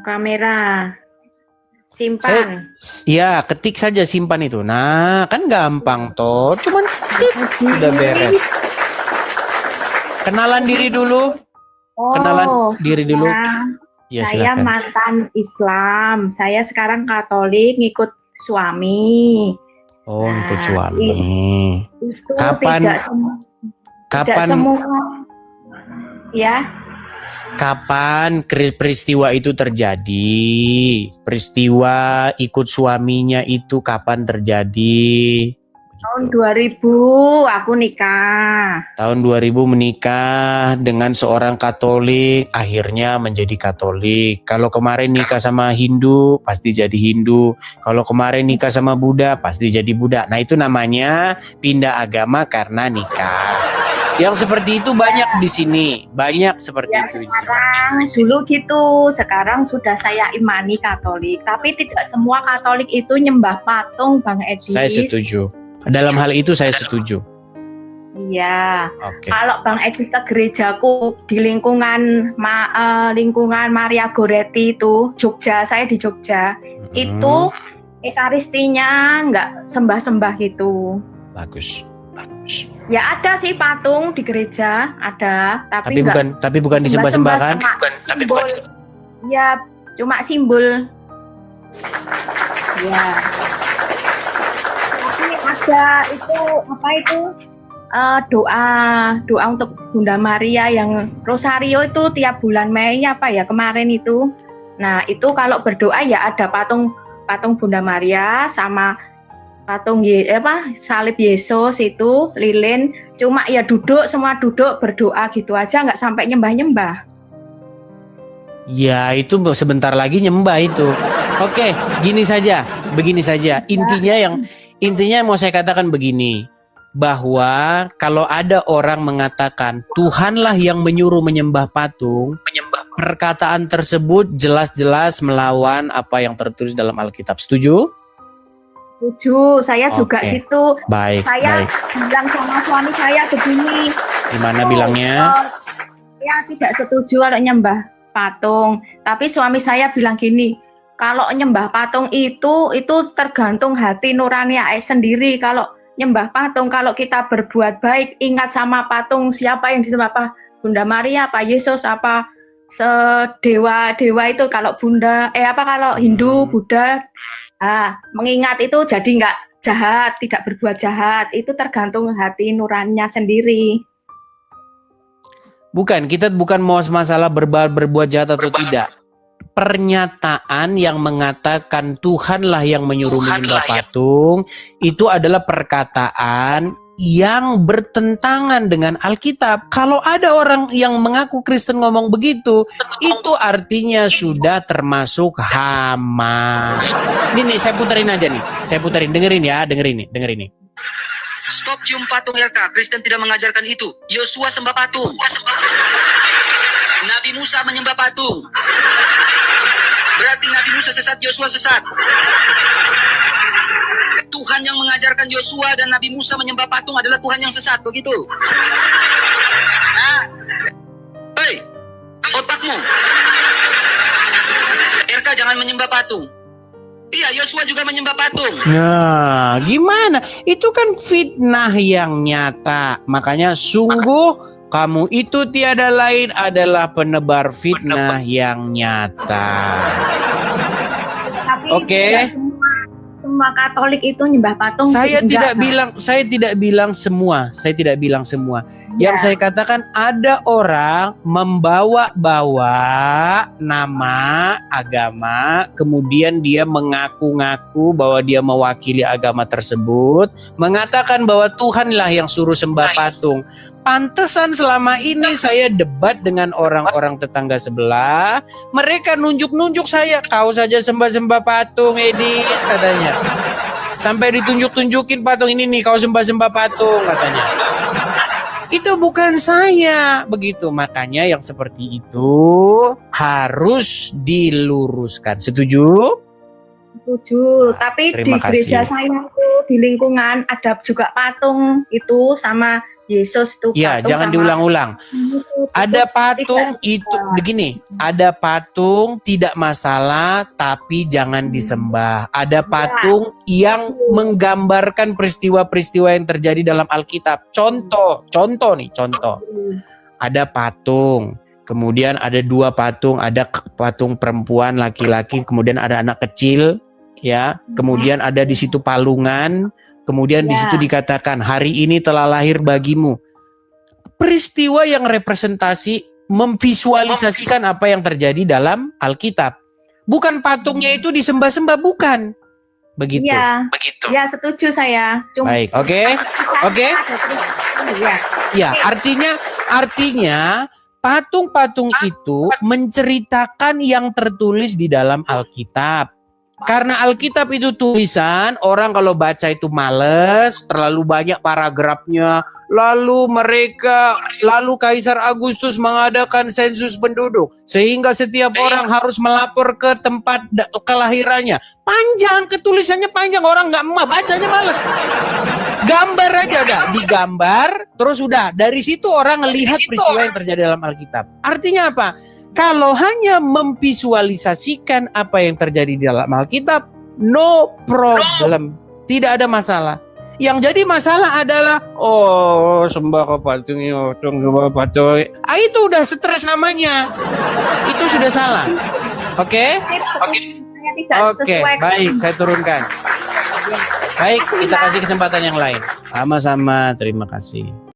kamera. Saya, Simpan. ya ketik saja simpan itu. Nah, kan gampang toh. Cuman klik, udah beres. Kenalan diri dulu. Kenalan diri dulu. Ya, saya silakan. mantan Islam. Saya sekarang Katolik, ngikut suami. Oh, ikut Nah, suami. Itu Kapan? tidak semua. Ya. Kapan peristiwa itu terjadi? Peristiwa ikut suaminya itu kapan terjadi? Tahun 2000 aku nikah. Tahun 2000 menikah dengan seorang Katolik, akhirnya menjadi Katolik. Kalau kemarin nikah sama Hindu, pasti jadi Hindu. Kalau kemarin nikah sama Buddha, pasti jadi Buddha. Nah, itu namanya pindah agama karena nikah. Yang seperti itu banyak di sini, banyak seperti itu. Sekarang dulu gitu, sekarang sudah saya imani Katolik. Tapi tidak semua Katolik itu nyembah patung, Bang Edis. Saya setuju. Dalam hal itu saya setuju. Iya. Oke. Kalau Bang Edis ke gerejaku di lingkungan lingkungan Maria Goretti itu, Jogja, saya di Jogja, itu ekaristinya nggak sembah-sembah gitu. Bagus. Ya ada sih patung di gereja, ada, tapi bukan disembah-sembahkan. Simbol. Ya, cuma simbol. Ya. Tapi ada itu apa itu? Doa untuk Bunda Maria yang Rosario itu tiap bulan Mei apa ya kemarin itu. Nah, itu kalau berdoa ya ada patung Bunda Maria sama patung salib Yesus itu lilin, cuma ya semua duduk berdoa gitu aja, nggak sampai nyembah-nyembah. Ya, itu sebentar lagi nyembah itu. Oke, begini saja. Intinya mau saya katakan begini, bahwa kalau ada orang mengatakan Tuhanlah yang menyuruh menyembah patung, perkataan tersebut jelas-jelas melawan apa yang tertulis dalam Alkitab. Setuju? Setuju, saya juga gitu. Saya bilang sama suami saya begini. Gimana bilangnya? Ya tidak setuju kalau nyembah patung. Tapi suami saya bilang gini, kalau nyembah patung itu tergantung hati nurani sendiri. Kalau nyembah patung, kalau kita berbuat baik, ingat sama patung siapa yang disembah, apa Bunda Maria, apa Yesus, apa dewa itu. Kalau kalau Hindu, Buddha. Mengingat itu jadi nggak jahat, tidak berbuat jahat. Itu tergantung hati nuraninya sendiri. Kita bukan mau masalah berbuat jahat atau tidak. Pernyataan yang mengatakan Tuhanlah yang menyuruh menyembah patung itu adalah perkataan yang bertentangan dengan Alkitab. Kalau ada orang yang mengaku Kristen ngomong begitu, itu artinya sudah termasuk hama. Ini saya puterin aja nih. Dengerin ini. Stop cium patung RK. Kristen tidak mengajarkan itu. Yosua sembah patung. Nabi Musa menyembah patung. Berarti Nabi Musa sesat, Yosua sesat. Tuhan yang mengajarkan Yosua dan Nabi Musa menyembah patung adalah Tuhan yang sesat, begitu? Hei, otakmu. RK jangan menyembah patung. Iya, Yosua juga menyembah patung. Nah, gimana? Itu kan fitnah yang nyata. Makanya sungguh kamu itu tiada lain adalah penebar fitnah yang nyata. Oke. Semua Katolik itu nyembah patung. Saya tidak bilang semua. Yang saya katakan ada orang membawa-bawa nama agama, kemudian dia mengaku-ngaku bahwa dia mewakili agama tersebut, mengatakan bahwa Tuhanlah yang suruh sembah patung. Pantesan selama ini saya debat dengan orang-orang tetangga sebelah, mereka nunjuk-nunjuk saya, kau saja sembah-sembah patung, Edis, katanya. Sampai ditunjuk-tunjukin patung ini nih, kau sembah-sembah patung, katanya. Itu bukan saya, begitu. Makanya yang seperti itu harus diluruskan. Setuju? Setuju. Tapi di gereja saya itu di lingkungan ada juga patung itu sama Yesus itu. Ya, jangan diulang-ulang. Ada patung itu begini, ada patung tidak masalah tapi jangan disembah. Ada patung yang menggambarkan peristiwa-peristiwa yang terjadi dalam Alkitab. Contoh nih, contoh. Ada patung, kemudian ada 2 patung, ada patung perempuan, laki-laki, kemudian ada anak kecil, ya. Kemudian ada di situ palungan, kemudian di situ dikatakan hari ini telah lahir bagimu. Peristiwa yang representasi memvisualisasikan apa yang terjadi dalam Alkitab. Bukan patungnya itu disembah-sembah, bukan. Begitu. Iya. Begitu. Ya, setuju saya. Baik, oke. Ya, artinya patung-patung itu menceritakan yang tertulis di dalam Alkitab. Karena Alkitab itu tulisan, orang kalau baca itu males, terlalu banyak paragrafnya. Lalu Kaisar Agustus mengadakan sensus penduduk. Sehingga setiap orang harus melapor ke tempat kelahirannya. Panjang, ketulisannya panjang, orang nggak mau bacanya males. Gambar aja dah, digambar, terus udah. Dari situ orang melihat peristiwa yang terjadi dalam Alkitab. Artinya apa? Kalau hanya memvisualisasikan apa yang terjadi di dalam Alkitab, no problem. Tidak ada masalah. Yang jadi masalah adalah, sembah ke patung, sembah patung. Itu udah stres namanya. Itu sudah salah. Oke? Oke, baik, saya turunkan. Baik, kita kasih kesempatan yang lain. Sama-sama, terima kasih.